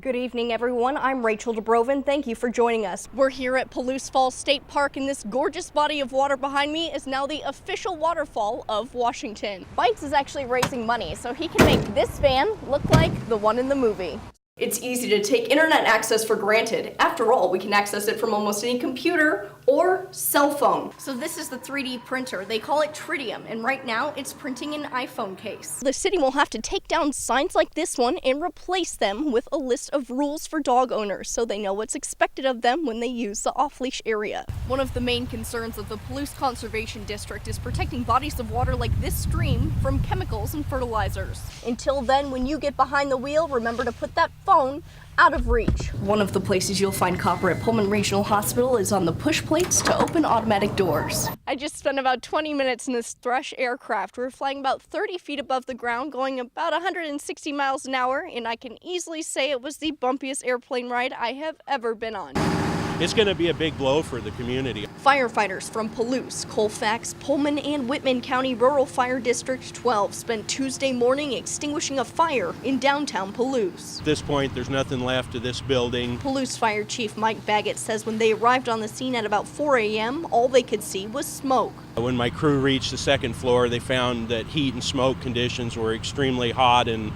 Good evening, everyone. I'm Rachel Dubrovin. Thank you for joining us. We're here at Palouse Falls State Park, and this gorgeous body of water behind me is now the official waterfall of Washington. Bites is actually raising money, so he can make this van look like the one in the movie. It's easy to take internet access for granted. After all, we can access it from almost any computer or cell phone. So this is the 3D printer. They call it Tritium, and right now it's printing an iPhone case. The city will have to take down signs like this one and replace them with a list of rules for dog owners so they know what's expected of them when they use the off-leash area. One of the main concerns of the Palouse Conservation District is protecting bodies of water like this stream from chemicals and fertilizers. Until then, when you get behind the wheel, remember to put that phone out of reach. One of the places you'll find copper at Pullman Regional Hospital is on the push plates to open automatic doors. I just spent about 20 minutes in this Thrush aircraft. We're flying about 30 feet above the ground, going about 160 miles an hour, and I can easily say it was the bumpiest airplane ride I have ever been on. It's going to be a big blow for the community. Firefighters from Palouse, Colfax, Pullman, and Whitman County Rural Fire District 12 spent Tuesday morning extinguishing a fire in downtown Palouse. At this point, there's nothing left of this building. Palouse Fire Chief Mike Baggett says when they arrived on the scene at about 4 a.m., all they could see was smoke. When my crew reached the second floor, they found that heat and smoke conditions were extremely hot and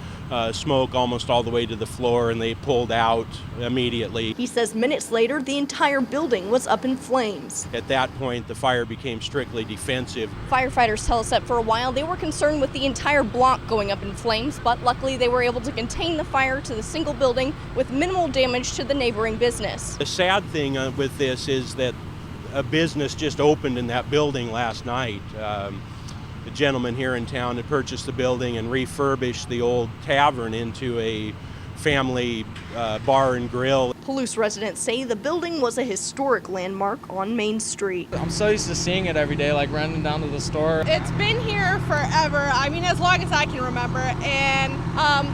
smoke almost all the way to the floor, and they pulled out immediately. He says minutes later, the entire building was up in flames. At that point, the fire became strictly defensive. Firefighters tell us that for a while they were concerned with the entire block going up in flames, but luckily they were able to contain the fire to the single building with minimal damage to the neighboring business. The sad thing with this is that a business just opened in that building last night. A gentleman here in town had purchased the building and refurbished the old tavern into a family bar and grill. Palouse residents say the building was a historic landmark on Main Street. I'm so used to seeing it every day, like running down to the store. It's been here forever, I mean as long as I can remember, and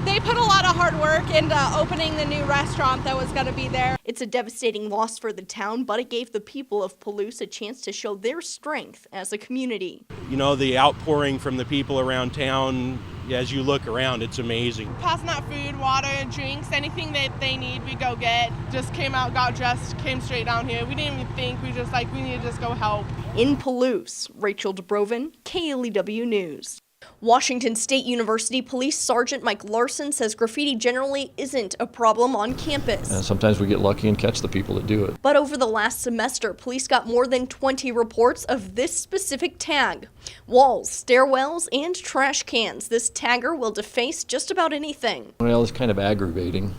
they put a lot of hard work into opening the new restaurant that was going to be there. It's a devastating loss for the town, but it gave the people of Palouse a chance to show their strength as a community. You know, the outpouring from the people around town, as you look around, it's amazing. Passing out food, water, drinks, anything that they need, we go get. Just came out, got dressed, came straight down here. We didn't even think, we need to just go help. In Palouse, Rachel Dubrovin, KLEW News. Washington State University Police Sergeant Mike Larson says graffiti generally isn't a problem on campus. Sometimes we get lucky and catch the people that do it. But over the last semester, police got more than 20 reports of this specific tag. Walls, stairwells, and trash cans. This tagger will deface just about anything. Well, it's kind of aggravating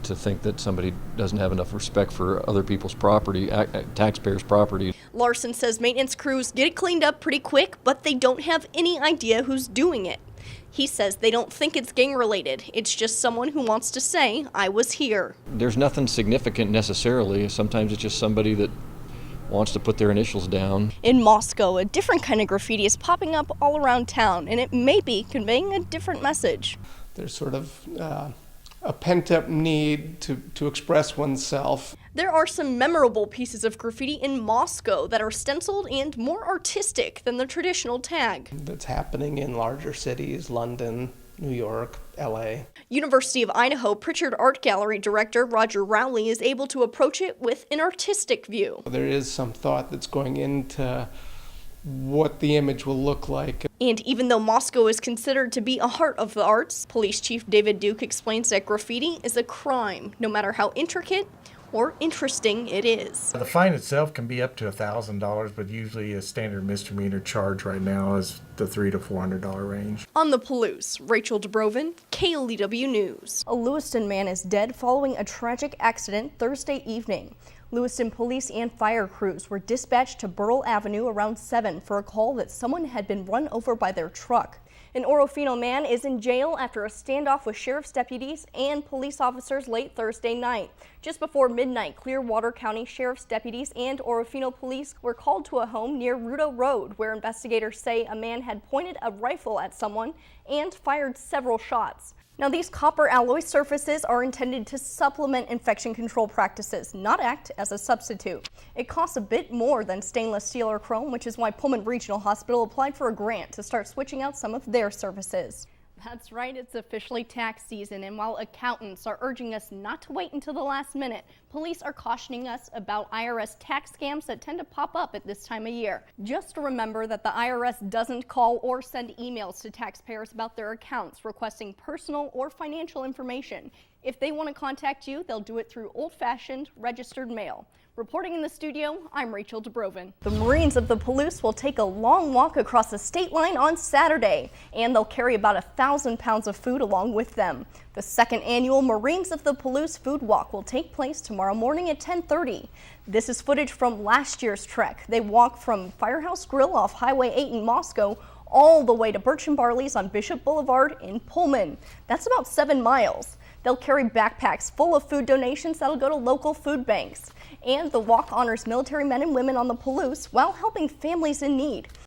to think that somebody doesn't have enough respect for other people's property, taxpayers' property. Larson says maintenance crews get it cleaned up pretty quick, but they don't have any idea who's doing it. He says they don't think it's gang-related. It's just someone who wants to say, I was here. There's nothing significant necessarily. Sometimes it's just somebody that wants to put their initials down. In Moscow, a different kind of graffiti is popping up all around town, and it may be conveying a different message. There's sort of a pent-up need to express oneself. There are some memorable pieces of graffiti in Moscow that are stenciled and more artistic than the traditional tag. That's happening in larger cities, London, New York, LA. University of Idaho Pritchard Art Gallery director Roger Rowley is able to approach it with an artistic view. There is some thought that's going into what the image will look like. And even though Moscow is considered to be a heart of the arts, Police Chief David Duke explains that graffiti is a crime, no matter how intricate or interesting it is. The fine itself can be up to $1,000, but usually a standard misdemeanor charge right now is the $300 to $400 range. On the Palouse, Rachel Dubrovin, KLEW News. A Lewiston man is dead following a tragic accident Thursday evening. Lewiston police and fire crews were dispatched to Burrell Avenue around 7 for a call that someone had been run over by their truck. An Orofino man is in jail after a standoff with sheriff's deputies and police officers late Thursday night. Just before midnight, Clearwater County Sheriff's deputies and Orofino police were called to a home near Rudo Road, where investigators say a man had pointed a rifle at someone and fired several shots. Now, these copper alloy surfaces are intended to supplement infection control practices, not act as a substitute. It costs a bit more than stainless steel or chrome, which is why Pullman Regional Hospital applied for a grant to start switching out some of their surfaces. That's right, it's officially tax season, and while accountants are urging us not to wait until the last minute, police are cautioning us about IRS tax scams that tend to pop up at this time of year. Just remember that the IRS doesn't call or send emails to taxpayers about their accounts requesting personal or financial information. If they want to contact you, they'll do it through old-fashioned registered mail. Reporting in the studio, I'm Rachel Dubrovin. The Marines of the Palouse will take a long walk across the state line on Saturday, and they'll carry about 1,000 pounds of food along with them. The second annual Marines of the Palouse Food Walk will take place tomorrow morning at 10:30. This is footage from last year's trek. They walk from Firehouse Grill off Highway 8 in Moscow all the way to Birch and Barley's on Bishop Boulevard in Pullman. That's about 7 miles. They'll carry backpacks full of food donations that'll go to local food banks. And the walk honors military men and women on the Palouse while helping families in need.